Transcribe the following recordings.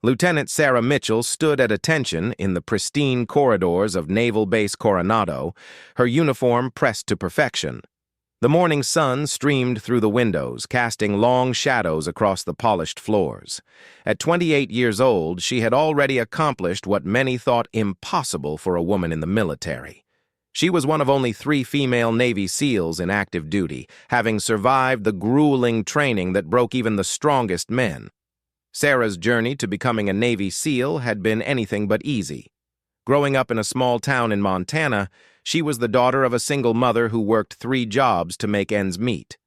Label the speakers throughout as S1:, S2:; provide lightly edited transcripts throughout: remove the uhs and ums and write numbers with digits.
S1: Lieutenant Sarah Mitchell stood at attention in the pristine corridors of Naval Base Coronado, her uniform pressed to perfection. The morning sun streamed through the windows, casting long shadows across the polished floors. At 28 years old, she had already accomplished what many thought impossible for a woman in the military. She was one of only 3 female Navy SEALs in active duty, having survived the grueling training that broke even the strongest men. Sarah's journey to becoming a Navy SEAL had been anything but easy. Growing up in a small town in Montana, she was the daughter of a single mother who worked 3 jobs to make ends meet.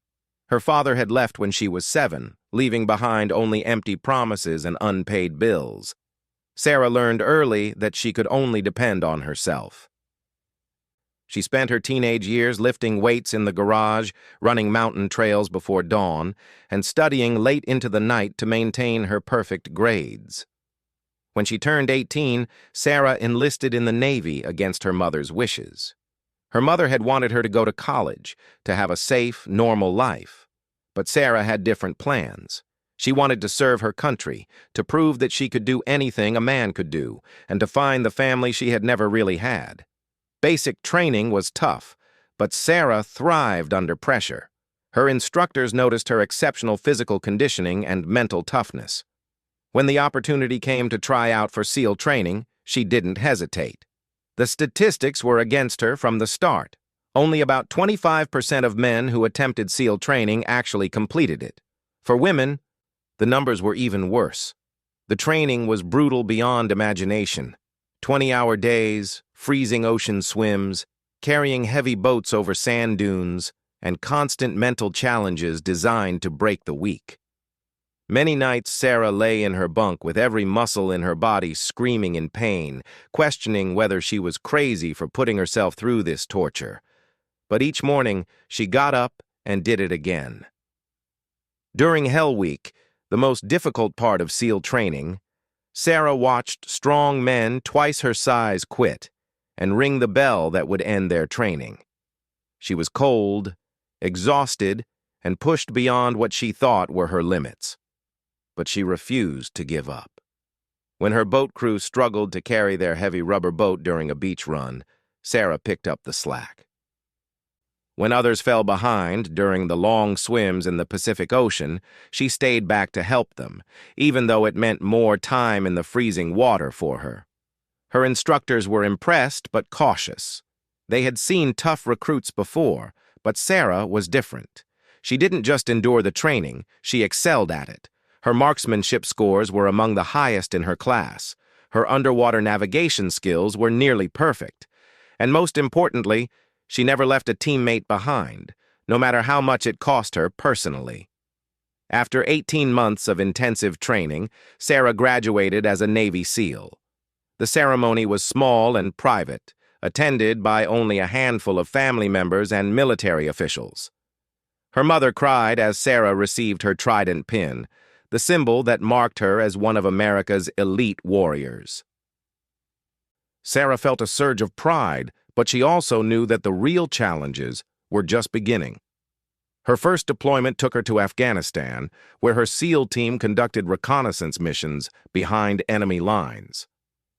S1: Her father had left when she was 7, leaving behind only empty promises and unpaid bills. Sarah learned early that she could only depend on herself. She spent her teenage years lifting weights in the garage, running mountain trails before dawn, and studying late into the night to maintain her perfect grades. When she turned 18, Sarah enlisted in the Navy against her mother's wishes. Her mother had wanted her to go to college, to have a safe, normal life. But Sarah had different plans. She wanted to serve her country, to prove that she could do anything a man could do, and to find the family she had never really had. Basic training was tough, but Sarah thrived under pressure. Her instructors noticed her exceptional physical conditioning and mental toughness. When the opportunity came to try out for SEAL training, she didn't hesitate. The statistics were against her from the start. Only about 25% of men who attempted SEAL training actually completed it. For women, the numbers were even worse. The training was brutal beyond imagination. 20-hour days, freezing ocean swims, carrying heavy boats over sand dunes, and constant mental challenges designed to break the weak. Many nights Sarah lay in her bunk with every muscle in her body screaming in pain, questioning whether she was crazy for putting herself through this torture. But each morning, she got up and did it again. During Hell Week, the most difficult part of SEAL training, Sarah watched strong men twice her size quit and ring the bell that would end their training. She was cold, exhausted, and pushed beyond what she thought were her limits. But she refused to give up. When her boat crew struggled to carry their heavy rubber boat during a beach run, Sarah picked up the slack. When others fell behind during the long swims in the Pacific Ocean, she stayed back to help them, even though it meant more time in the freezing water for her. Her instructors were impressed but cautious. They had seen tough recruits before, but Sarah was different. She didn't just endure the training, she excelled at it. Her marksmanship scores were among the highest in her class. Her underwater navigation skills were nearly perfect. And most importantly, she never left a teammate behind, no matter how much it cost her personally. After 18 months of intensive training, Sarah graduated as a Navy SEAL. The ceremony was small and private, attended by only a handful of family members and military officials. Her mother cried as Sarah received her trident pin, the symbol that marked her as one of America's elite warriors. Sarah felt a surge of pride, but she also knew that the real challenges were just beginning. Her first deployment took her to Afghanistan, where her SEAL team conducted reconnaissance missions behind enemy lines.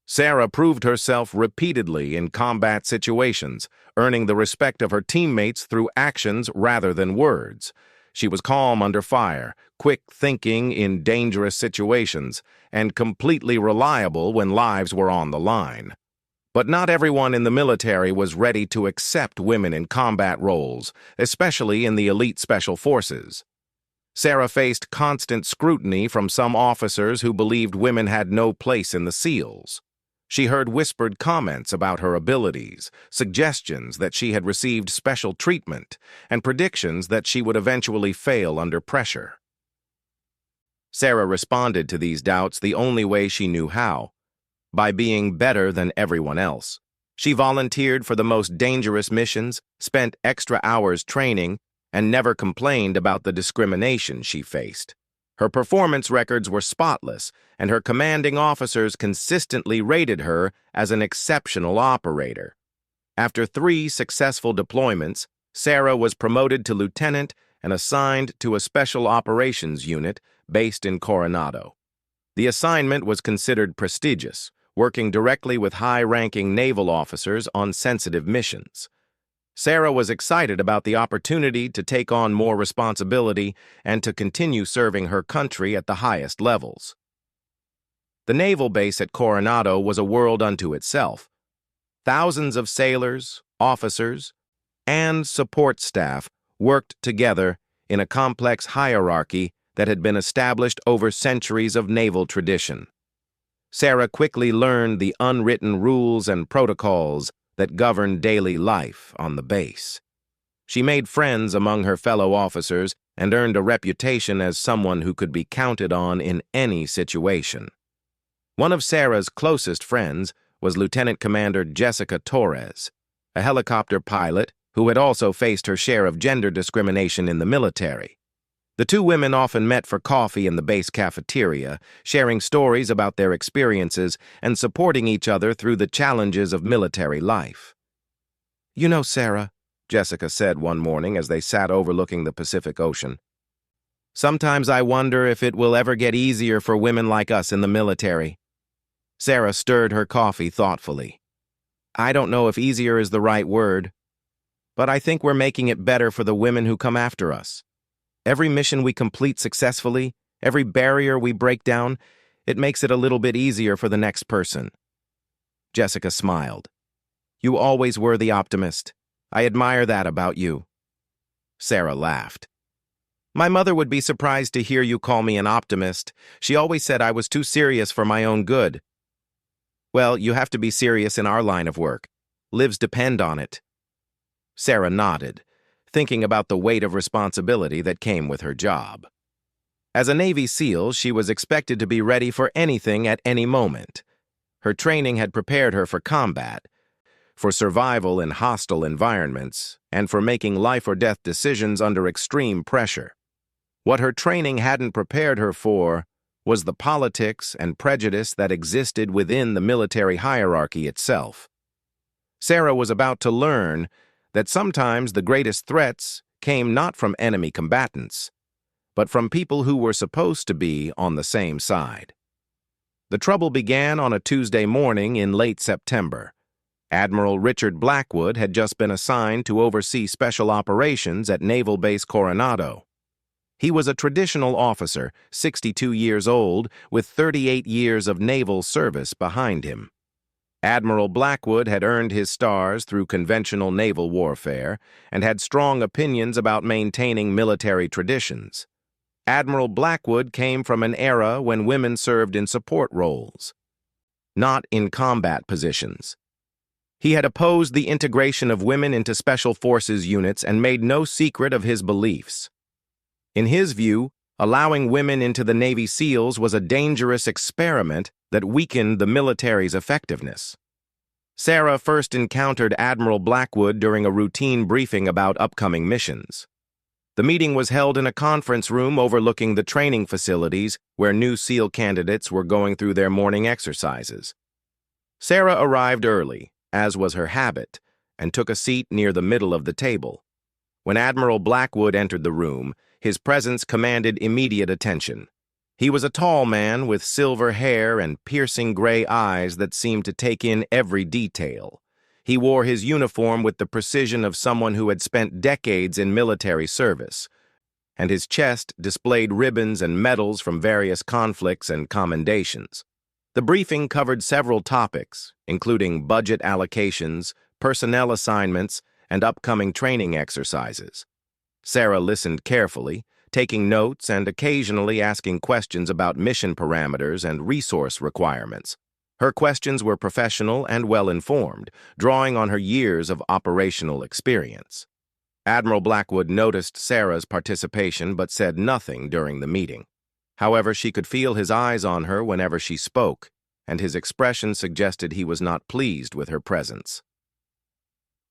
S1: Sarah proved herself repeatedly in combat situations, earning the respect of her teammates through actions rather than words. She was calm under fire, quick thinking in dangerous situations, and completely reliable when lives were on the line. But not everyone in the military was ready to accept women in combat roles, especially in the elite special forces. Sarah faced constant scrutiny from some officers who believed women had no place in the SEALs. She heard whispered comments about her abilities, suggestions that she had received special treatment, and predictions that she would eventually fail under pressure. Sarah responded to these doubts the only way she knew how, by being better than everyone else. She volunteered for the most dangerous missions, spent extra hours training, and never complained about the discrimination she faced. Her performance records were spotless, and her commanding officers consistently rated her as an exceptional operator. After 3 successful deployments, Sarah was promoted to lieutenant and assigned to a special operations unit based in Coronado. The assignment was considered prestigious, working directly with high-ranking naval officers on sensitive missions. Sarah was excited about the opportunity to take on more responsibility and to continue serving her country at the highest levels. The naval base at Coronado was a world unto itself. Thousands of sailors, officers, and support staff worked together in a complex hierarchy that had been established over centuries of naval tradition. Sarah quickly learned the unwritten rules and protocols that governed daily life on the base. She made friends among her fellow officers and earned a reputation as someone who could be counted on in any situation. One of Sarah's closest friends was Lieutenant Commander Jessica Torres, a helicopter pilot who had also faced her share of gender discrimination in the military. The two women often met for coffee in the base cafeteria, sharing stories about their experiences and supporting each other through the challenges of military life. "You know, Sarah," Jessica said one morning as they sat overlooking the Pacific Ocean, "sometimes I wonder if it will ever get easier for women like us in the military." Sarah stirred her coffee thoughtfully. "I don't know if easier is the right word, but I think we're making it better for the women who come after us. Every mission we complete successfully, every barrier we break down, it makes it a little bit easier for the next person." Jessica smiled. "You always were the optimist. I admire that about you." Sarah laughed. "My mother would be surprised to hear you call me an optimist. She always said I was too serious for my own good." "Well, you have to be serious in our line of work. Lives depend on it." Sarah nodded, thinking about the weight of responsibility that came with her job. As a Navy SEAL, she was expected to be ready for anything at any moment. Her training had prepared her for combat, for survival in hostile environments, and for making life-or-death decisions under extreme pressure. What her training hadn't prepared her for was the politics and prejudice that existed within the military hierarchy itself. Sarah was about to learn that sometimes the greatest threats came not from enemy combatants, but from people who were supposed to be on the same side. The trouble began on a Tuesday morning in late September. Admiral Richard Blackwood had just been assigned to oversee special operations at Naval Base Coronado. He was a traditional officer, 62 years old, with 38 years of naval service behind him. Admiral Blackwood had earned his stars through conventional naval warfare and had strong opinions about maintaining military traditions. Admiral Blackwood came from an era when women served in support roles, not in combat positions. He had opposed the integration of women into special forces units and made no secret of his beliefs. In his view, allowing women into the Navy SEALs was a dangerous experiment that weakened the military's effectiveness. Sarah first encountered Admiral Blackwood during a routine briefing about upcoming missions. The meeting was held in a conference room overlooking the training facilities where new SEAL candidates were going through their morning exercises. Sarah arrived early, as was her habit, and took a seat near the middle of the table. When Admiral Blackwood entered the room, his presence commanded immediate attention. He was a tall man with silver hair and piercing gray eyes that seemed to take in every detail. He wore his uniform with the precision of someone who had spent decades in military service, and his chest displayed ribbons and medals from various conflicts and commendations. The briefing covered several topics, including budget allocations, personnel assignments, and upcoming training exercises. Sarah listened carefully, taking notes and occasionally asking questions about mission parameters and resource requirements. Her questions were professional and well-informed, drawing on her years of operational experience. Admiral Blackwood noticed Sarah's participation but said nothing during the meeting. However, she could feel his eyes on her whenever she spoke, and his expression suggested he was not pleased with her presence.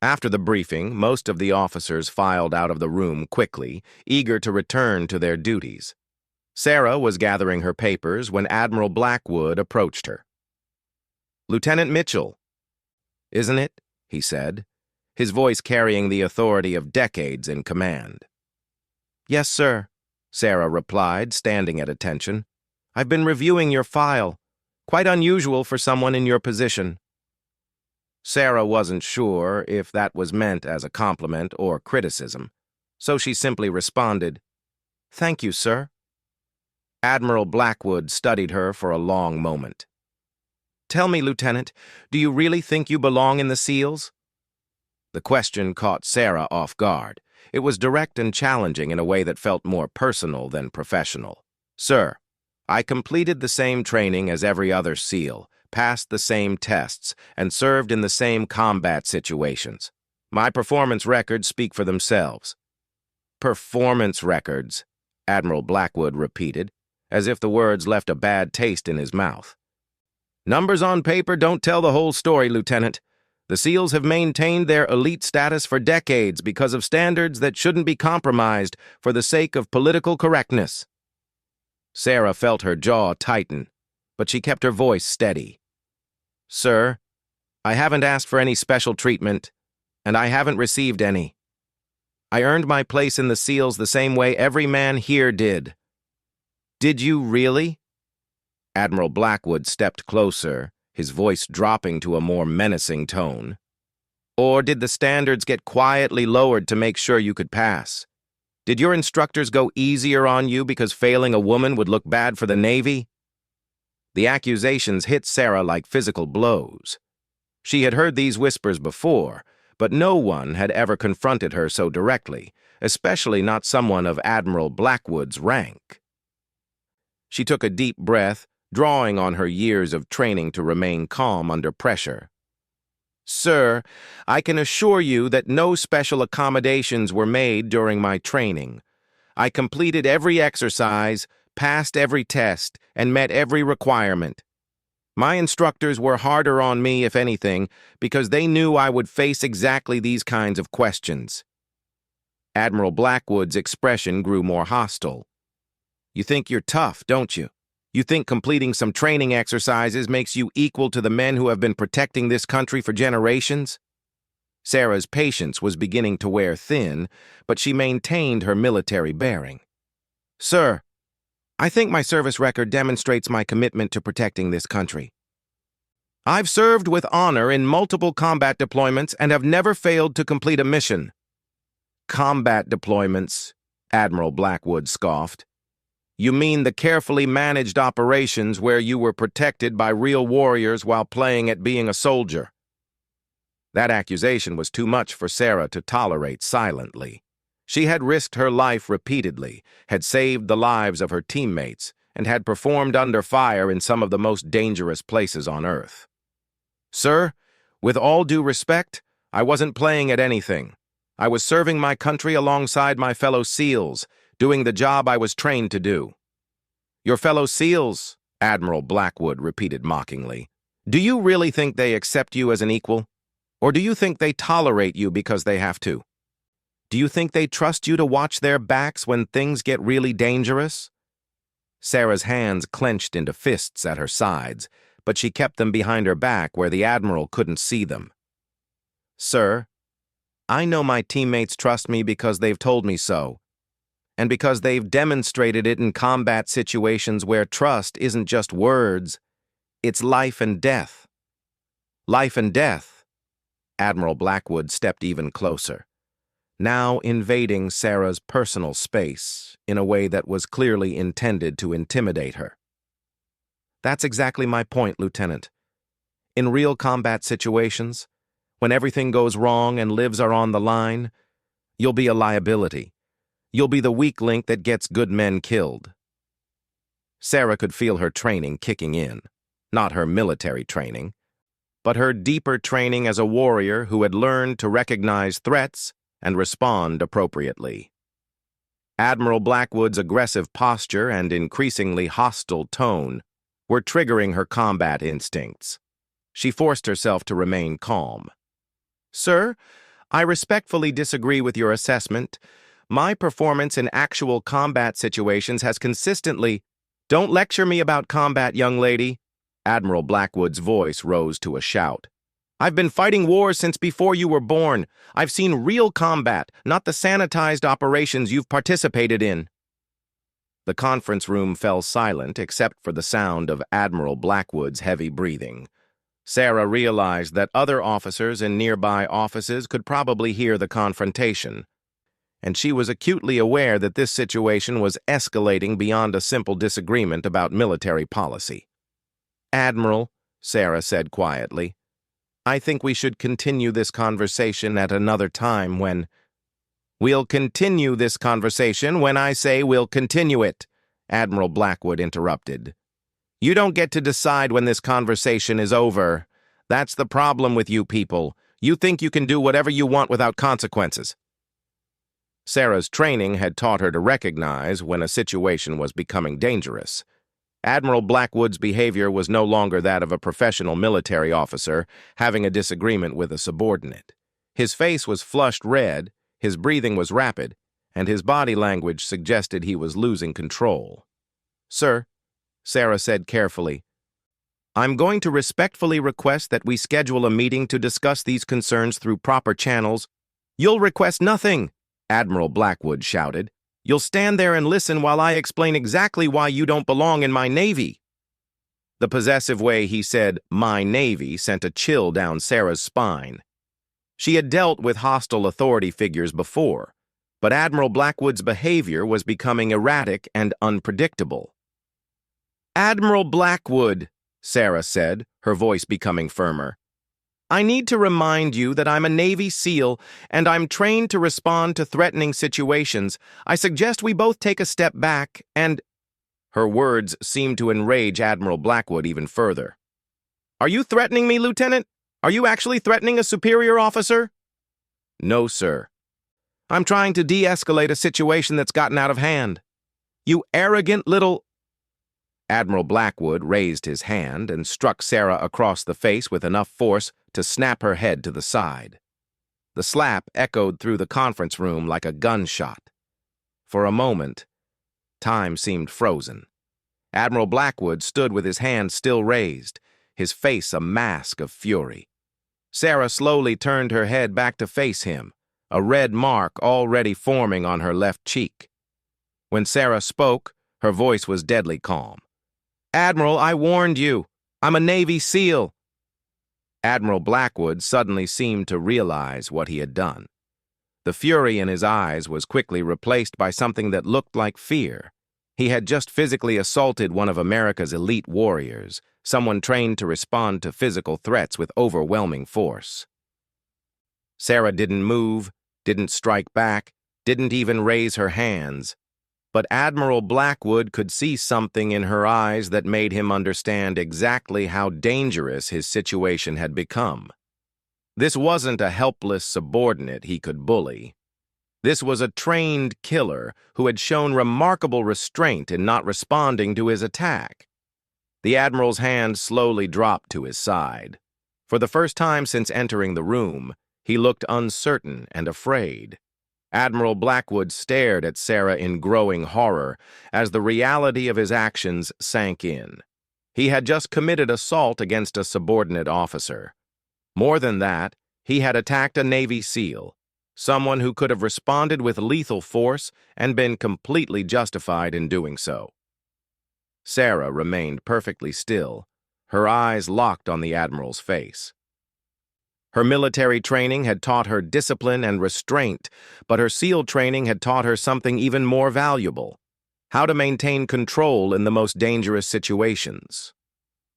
S1: After the briefing, most of the officers filed out of the room quickly, eager to return to their duties. Sarah was gathering her papers when Admiral Blackwood approached her. "Lieutenant Mitchell." "Isn't it?" he said, his voice carrying the authority of decades in command. "Yes, sir," Sarah replied, standing at attention. I've been reviewing your file. Quite unusual for someone in your position." Sarah wasn't sure if that was meant as a compliment or criticism, so she simply responded, "Thank you, sir." Admiral Blackwood studied her for a long moment. "Tell me, Lieutenant, do you really think you belong in the SEALs?" The question caught Sarah off guard. It was direct and challenging in a way that felt more personal than professional. "Sir, I completed the same training as every other SEAL, passed the same tests, and served in the same combat situations. My performance records speak for themselves." "Performance records," Admiral Blackwood repeated, as if the words left a bad taste in his mouth. "Numbers on paper don't tell the whole story, Lieutenant. The SEALs have maintained their elite status for decades because of standards that shouldn't be compromised for the sake of political correctness." Sarah felt her jaw tighten, but she kept her voice steady. "Sir, I haven't asked for any special treatment, and I haven't received any. I earned my place in the SEALs the same way every man here did." "Did you really?" Admiral Blackwood stepped closer, his voice dropping to a more menacing tone. "Or did the standards get quietly lowered to make sure you could pass? Did your instructors go easier on you because failing a woman would look bad for the Navy?" The accusations hit Sarah like physical blows. She had heard these whispers before, but no one had ever confronted her so directly, especially not someone of Admiral Blackwood's rank. She took a deep breath, drawing on her years of training to remain calm under pressure. "Sir, I can assure you that no special accommodations were made during my training. I completed every exercise, passed every test, and met every requirement. My instructors were harder on me, if anything, because they knew I would face exactly these kinds of questions." Admiral Blackwood's expression grew more hostile. "You think you're tough, don't you? You think completing some training exercises makes you equal to the men who have been protecting this country for generations?" Sarah's patience was beginning to wear thin, but she maintained her military bearing. "Sir, I think my service record demonstrates my commitment to protecting this country. I've served with honor in multiple combat deployments and have never failed to complete a mission." "Combat deployments," Admiral Blackwood scoffed. "You mean the carefully managed operations where you were protected by real warriors while playing at being a soldier." That accusation was too much for Sarah to tolerate silently. She had risked her life repeatedly, had saved the lives of her teammates, and had performed under fire in some of the most dangerous places on Earth. "Sir, with all due respect, I wasn't playing at anything. I was serving my country alongside my fellow SEALs, doing the job I was trained to do." "Your fellow SEALs," Admiral Blackwood repeated mockingly. "Do you really think they accept you as an equal? Or do you think they tolerate you because they have to? Do you think they trust you to watch their backs when things get really dangerous?" Sarah's hands clenched into fists at her sides, but she kept them behind her back where the Admiral couldn't see them. "Sir, I know my teammates trust me because they've told me so, and because they've demonstrated it in combat situations where trust isn't just words, it's life and death." "Life and death." Admiral Blackwood stepped even closer, now invading Sarah's personal space in a way that was clearly intended to intimidate her. "That's exactly my point, Lieutenant. In real combat situations, when everything goes wrong and lives are on the line, you'll be a liability. You'll be the weak link that gets good men killed." Sarah could feel her training kicking in, not her military training, but her deeper training as a warrior who had learned to recognize threats and respond appropriately. Admiral Blackwood's aggressive posture and increasingly hostile tone were triggering her combat instincts. She forced herself to remain calm. "Sir, I respectfully disagree with your assessment. My performance in actual combat situations has consistently—" "Don't lecture me about combat, young lady." Admiral Blackwood's voice rose to a shout. "I've been fighting wars since before you were born. I've seen real combat, not the sanitized operations you've participated in." The conference room fell silent except for the sound of Admiral Blackwood's heavy breathing. Sarah realized that other officers in nearby offices could probably hear the confrontation, and she was acutely aware that this situation was escalating beyond a simple disagreement about military policy. "Admiral," Sarah said quietly, "I think we should continue this conversation at another time when—" "We'll continue this conversation when I say we'll continue it," Admiral Blackwood interrupted. "You don't get to decide when this conversation is over. That's the problem with you people. You think you can do whatever you want without consequences." Sarah's training had taught her to recognize when a situation was becoming dangerous. Admiral Blackwood's behavior was no longer that of a professional military officer having a disagreement with a subordinate. His face was flushed red, his breathing was rapid, and his body language suggested he was losing control. "Sir," Sarah said carefully, "I'm going to respectfully request that we schedule a meeting to discuss these concerns through proper channels." "You'll request nothing," Admiral Blackwood shouted. "You'll stand there and listen while I explain exactly why you don't belong in my Navy." The possessive way he said, "my Navy," sent a chill down Sarah's spine. She had dealt with hostile authority figures before, but Admiral Blackwood's behavior was becoming erratic and unpredictable. "Admiral Blackwood," Sarah said, her voice becoming firmer, "I need to remind you that I'm a Navy SEAL and I'm trained to respond to threatening situations. I suggest we both take a step back and—" Her words seemed to enrage Admiral Blackwood even further. "Are you threatening me, Lieutenant? Are you actually threatening a superior officer?" "No, sir. I'm trying to de-escalate a situation that's gotten out of hand." "You arrogant little—" Admiral Blackwood raised his hand and struck Sarah across the face with enough force to snap her head to the side. The slap echoed through the conference room like a gunshot. For a moment, time seemed frozen. Admiral Blackwood stood with his hand still raised, his face a mask of fury. Sarah slowly turned her head back to face him, a red mark already forming on her left cheek. When Sarah spoke, her voice was deadly calm. "Admiral, I warned you. I'm a Navy SEAL." Admiral Blackwood suddenly seemed to realize what he had done. The fury in his eyes was quickly replaced by something that looked like fear. He had just physically assaulted one of America's elite warriors, someone trained to respond to physical threats with overwhelming force. Sarah didn't move, didn't strike back, didn't even raise her hands. But Admiral Blackwood could see something in her eyes that made him understand exactly how dangerous his situation had become. This wasn't a helpless subordinate he could bully. This was a trained killer who had shown remarkable restraint in not responding to his attack. The Admiral's hand slowly dropped to his side. For the first time since entering the room, he looked uncertain and afraid. Admiral Blackwood stared at Sarah in growing horror as the reality of his actions sank in. He had just committed assault against a subordinate officer. More than that, he had attacked a Navy SEAL, someone who could have responded with lethal force and been completely justified in doing so. Sarah remained perfectly still, her eyes locked on the Admiral's face. Her military training had taught her discipline and restraint, but her SEAL training had taught her something even more valuable: how to maintain control in the most dangerous situations.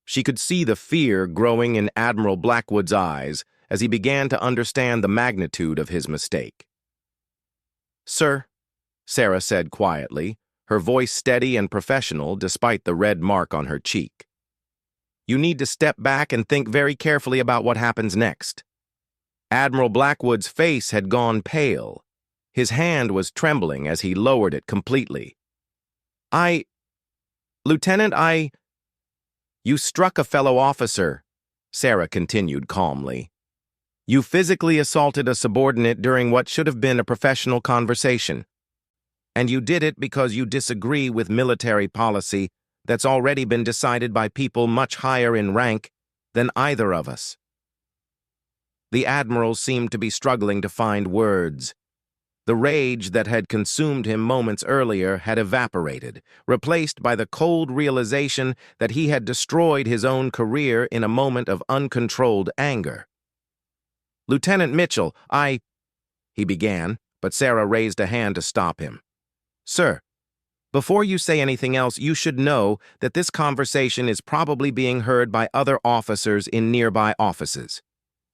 S1: She could see the fear growing in Admiral Blackwood's eyes as he began to understand the magnitude of his mistake. "Sir," Sarah said quietly, her voice steady and professional despite the red mark on her cheek. "You need to step back and think very carefully about what happens next." Admiral Blackwood's face had gone pale. His hand was trembling as he lowered it completely. Lieutenant, You struck a fellow officer," Sarah continued calmly. "You physically assaulted a subordinate during what should have been a professional conversation. And you did it because you disagree with military policy that's already been decided by people much higher in rank than either of us." The Admiral seemed to be struggling to find words. The rage that had consumed him moments earlier had evaporated, replaced by the cold realization that he had destroyed his own career in a moment of uncontrolled anger. "Lieutenant Mitchell, he began, but Sarah raised a hand to stop him. "Sir, before you say anything else, you should know that this conversation is probably being heard by other officers in nearby offices.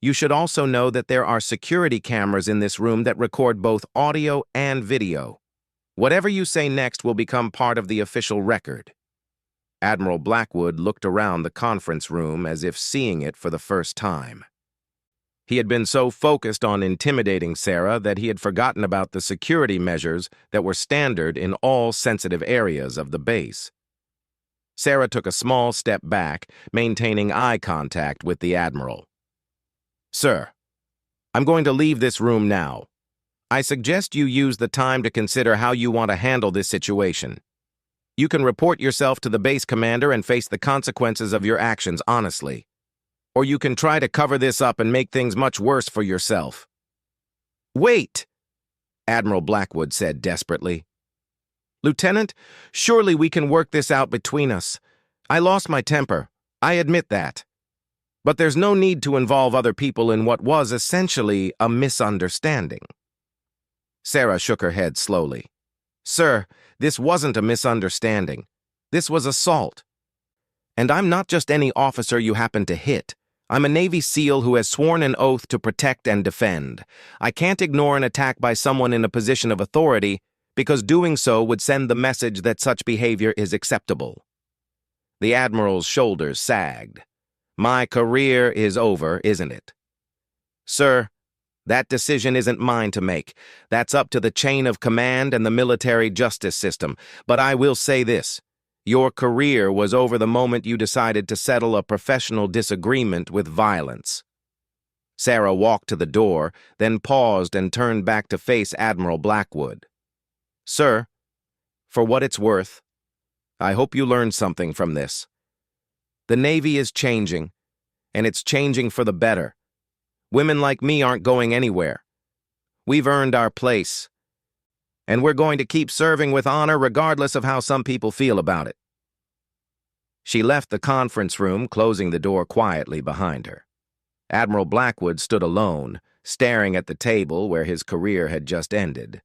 S1: You should also know that there are security cameras in this room that record both audio and video. Whatever you say next will become part of the official record." Admiral Blackwood looked around the conference room as if seeing it for the first time. He had been so focused on intimidating Sarah that he had forgotten about the security measures that were standard in all sensitive areas of the base. Sarah took a small step back, maintaining eye contact with the Admiral. "Sir, I'm going to leave this room now. I suggest you use the time to consider how you want to handle this situation. You can report yourself to the base commander and face the consequences of your actions honestly. Or you can try to cover this up and make things much worse for yourself." "Wait!" Admiral Blackwood said desperately. "Lieutenant, surely we can work this out between us. I lost my temper. I admit that. But there's no need to involve other people in what was essentially a misunderstanding." Sarah shook her head slowly. "Sir, this wasn't a misunderstanding. This was assault. And I'm not just any officer you happen to hit. I'm a Navy SEAL who has sworn an oath to protect and defend. I can't ignore an attack by someone in a position of authority because doing so would send the message that such behavior is acceptable." The Admiral's shoulders sagged. "My career is over, isn't it?" "Sir, that decision isn't mine to make. That's up to the chain of command and the military justice system. But I will say this. Your career was over the moment you decided to settle a professional disagreement with violence." Sarah walked to the door, then paused and turned back to face Admiral Blackwood. "Sir, for what it's worth, I hope you learned something from this. The Navy is changing, and it's changing for the better. Women like me aren't going anywhere. We've earned our place, and we're going to keep serving with honor regardless of how some people feel about it." She left the conference room, closing the door quietly behind her. Admiral Blackwood stood alone, staring at the table where his career had just ended.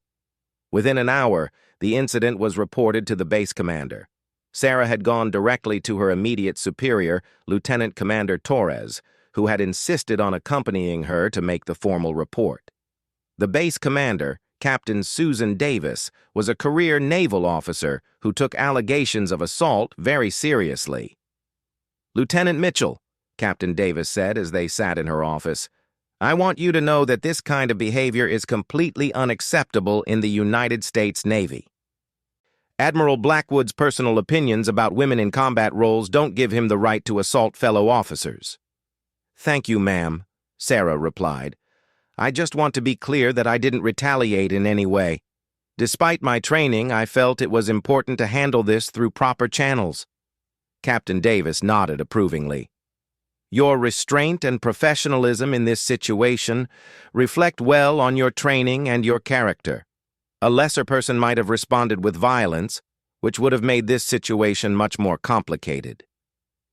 S1: Within an hour, the incident was reported to the base commander. Sarah had gone directly to her immediate superior, Lieutenant Commander Torres, who had insisted on accompanying her to make the formal report. The base commander, Captain Susan Davis, was a career naval officer who took allegations of assault very seriously. "Lieutenant Mitchell," Captain Davis said as they sat in her office, "I want you to know that this kind of behavior is completely unacceptable in the United States Navy. Admiral Blackwood's personal opinions about women in combat roles don't give him the right to assault fellow officers." "Thank you, ma'am," Sarah replied. "I just want to be clear that I didn't retaliate in any way. Despite my training, I felt it was important to handle this through proper channels." Captain Davis nodded approvingly. "Your restraint and professionalism in this situation reflect well on your training and your character. A lesser person might have responded with violence, which would have made this situation much more complicated.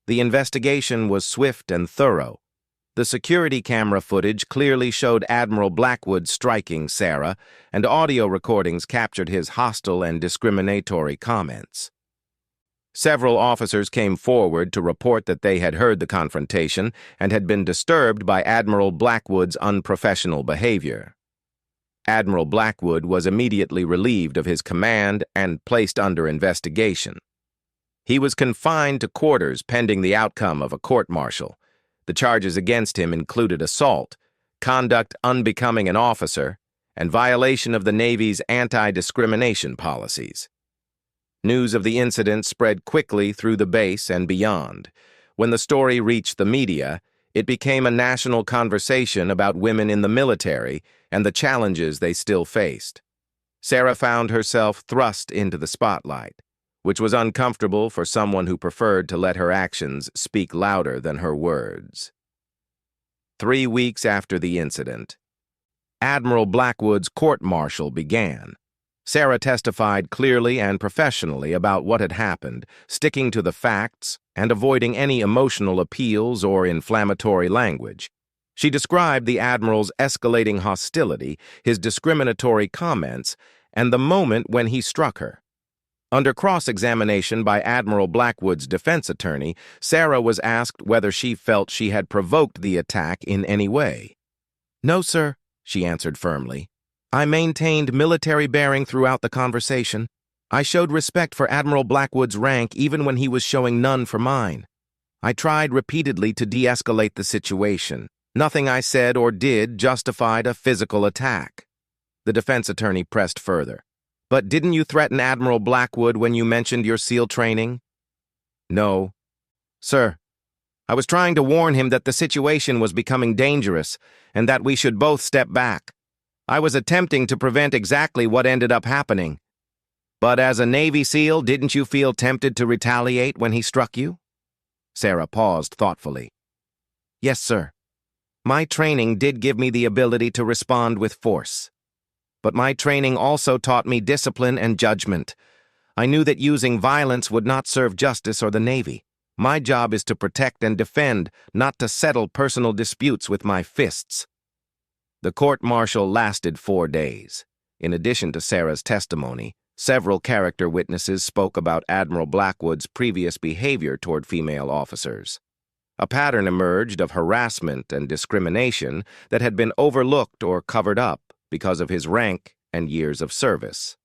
S1: The investigation was swift and thorough. The security camera footage clearly showed Admiral Blackwood striking Sarah, and audio recordings captured his hostile and discriminatory comments. Several officers came forward to report that they had heard the confrontation and had been disturbed by Admiral Blackwood's unprofessional behavior. Admiral Blackwood was immediately relieved of his command and placed under investigation. He was confined to quarters pending the outcome of a court-martial. The charges against him included assault, conduct unbecoming an officer, and violation of the Navy's anti-discrimination policies. News of the incident spread quickly through the base and beyond. When the story reached the media, it became a national conversation about women in the military and the challenges they still faced. Sarah found herself thrust into the spotlight, which was uncomfortable for someone who preferred to let her actions speak louder than her words. 3 weeks after the incident, Admiral Blackwood's court-martial began. Sarah testified clearly and professionally about what had happened, sticking to the facts and avoiding any emotional appeals or inflammatory language. She described the Admiral's escalating hostility, his discriminatory comments, and the moment when he struck her. Under cross-examination by Admiral Blackwood's defense attorney, Sarah was asked whether she felt she had provoked the attack in any way. "No, sir," she answered firmly. "I maintained military bearing throughout the conversation. I showed respect for Admiral Blackwood's rank even when he was showing none for mine. I tried repeatedly to de-escalate the situation. Nothing I said or did justified a physical attack." The defense attorney pressed further. "But didn't you threaten Admiral Blackwood when you mentioned your SEAL training?" "No, sir. I was trying to warn him that the situation was becoming dangerous and that we should both step back. I was attempting to prevent exactly what ended up happening. But as a Navy SEAL, didn't you feel tempted to retaliate when he struck you?" Sarah paused thoughtfully. "Yes, sir. My training did give me the ability to respond with force. But my training also taught me discipline and judgment. I knew that using violence would not serve justice or the Navy. My job is to protect and defend, not to settle personal disputes with my fists." The court-martial lasted 4 days. In addition to Sarah's testimony, several character witnesses spoke about Admiral Blackwood's previous behavior toward female officers. A pattern emerged of harassment and discrimination that had been overlooked or covered up because of his rank and years of service.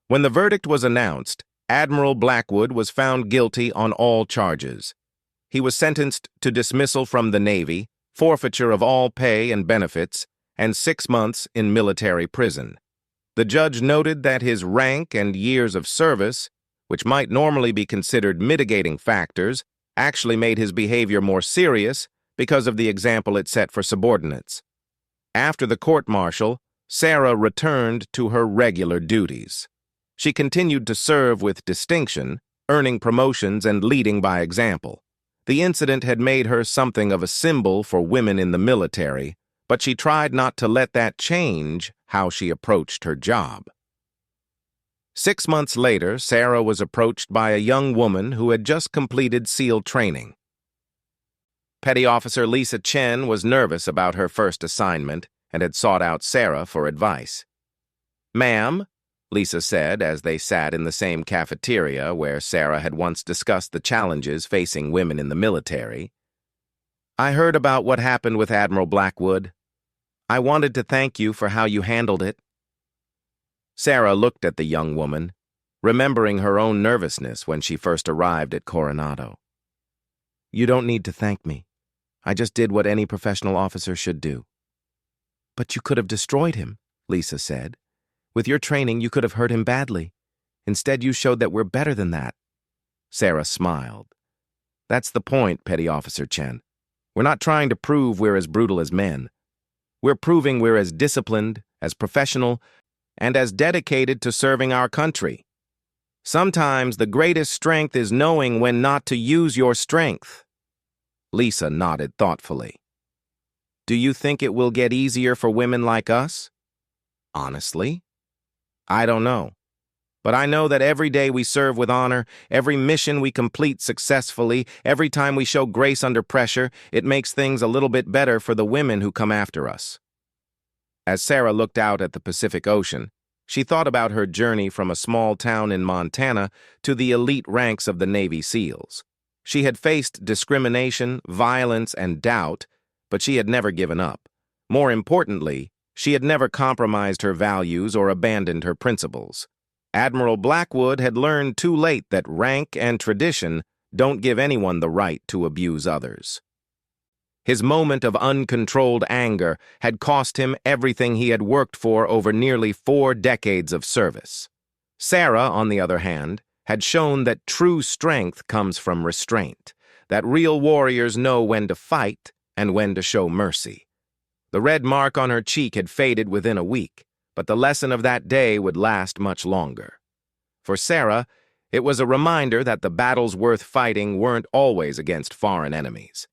S1: When the verdict was announced, Admiral Blackwood was found guilty on all charges. He was sentenced to dismissal from the Navy, forfeiture of all pay and benefits, and 6 months in military prison. The judge noted that his rank and years of service, which might normally be considered mitigating factors, actually made his behavior more serious because of the example it set for subordinates. After the court-martial, Sarah returned to her regular duties. She continued to serve with distinction, earning promotions and leading by example. The incident had made her something of a symbol for women in the military, but she tried not to let that change how she approached her job. 6 months later, Sarah was approached by a young woman who had just completed SEAL training. Petty Officer Lisa Chen was nervous about her first assignment and had sought out Sarah for advice. "Ma'am," Lisa said as they sat in the same cafeteria where Sarah had once discussed the challenges facing women in the military, "I heard about what happened with Admiral Blackwood. I wanted to thank you for how you handled it." Sarah looked at the young woman, remembering her own nervousness when she first arrived at Coronado. "You don't need to thank me. I just did what any professional officer should do." "But you could have destroyed him," Lisa said. "With your training, you could have hurt him badly. Instead, you showed that we're better than that." Sarah smiled. "That's the point, Petty Officer Chen. We're not trying to prove we're as brutal as men. We're proving we're as disciplined, as professional, and as dedicated to serving our country. Sometimes the greatest strength is knowing when not to use your strength." Lisa nodded thoughtfully. "Do you think it will get easier for women like us?" "Honestly, I don't know. But I know that every day we serve with honor, every mission we complete successfully, every time we show grace under pressure, it makes things a little bit better for the women who come after us." As Sarah looked out at the Pacific Ocean, she thought about her journey from a small town in Montana to the elite ranks of the Navy SEALs. She had faced discrimination, violence, and doubt, but she had never given up. More importantly, she had never compromised her values or abandoned her principles. Admiral Blackwood had learned too late that rank and tradition don't give anyone the right to abuse others. His moment of uncontrolled anger had cost him everything he had worked for over nearly 4 decades of service. Sarah, on the other hand, had shown that true strength comes from restraint, that real warriors know when to fight and when to show mercy. The red mark on her cheek had faded within a week, but the lesson of that day would last much longer. For Sarah, it was a reminder that the battles worth fighting weren't always against foreign enemies.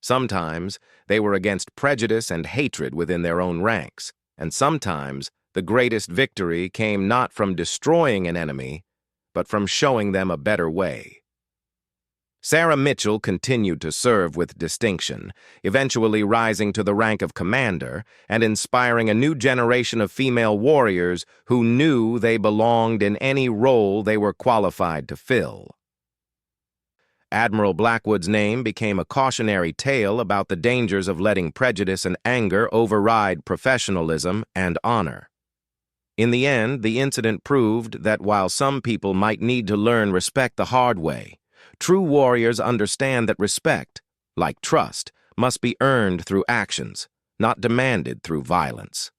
S1: Sometimes they were against prejudice and hatred within their own ranks, and sometimes the greatest victory came not from destroying an enemy, but from showing them a better way. Sarah Mitchell continued to serve with distinction, eventually rising to the rank of commander and inspiring a new generation of female warriors who knew they belonged in any role they were qualified to fill. Admiral Blackwood's name became a cautionary tale about the dangers of letting prejudice and anger override professionalism and honor. In the end, the incident proved that while some people might need to learn respect the hard way, true warriors understand that respect, like trust, must be earned through actions, not demanded through violence.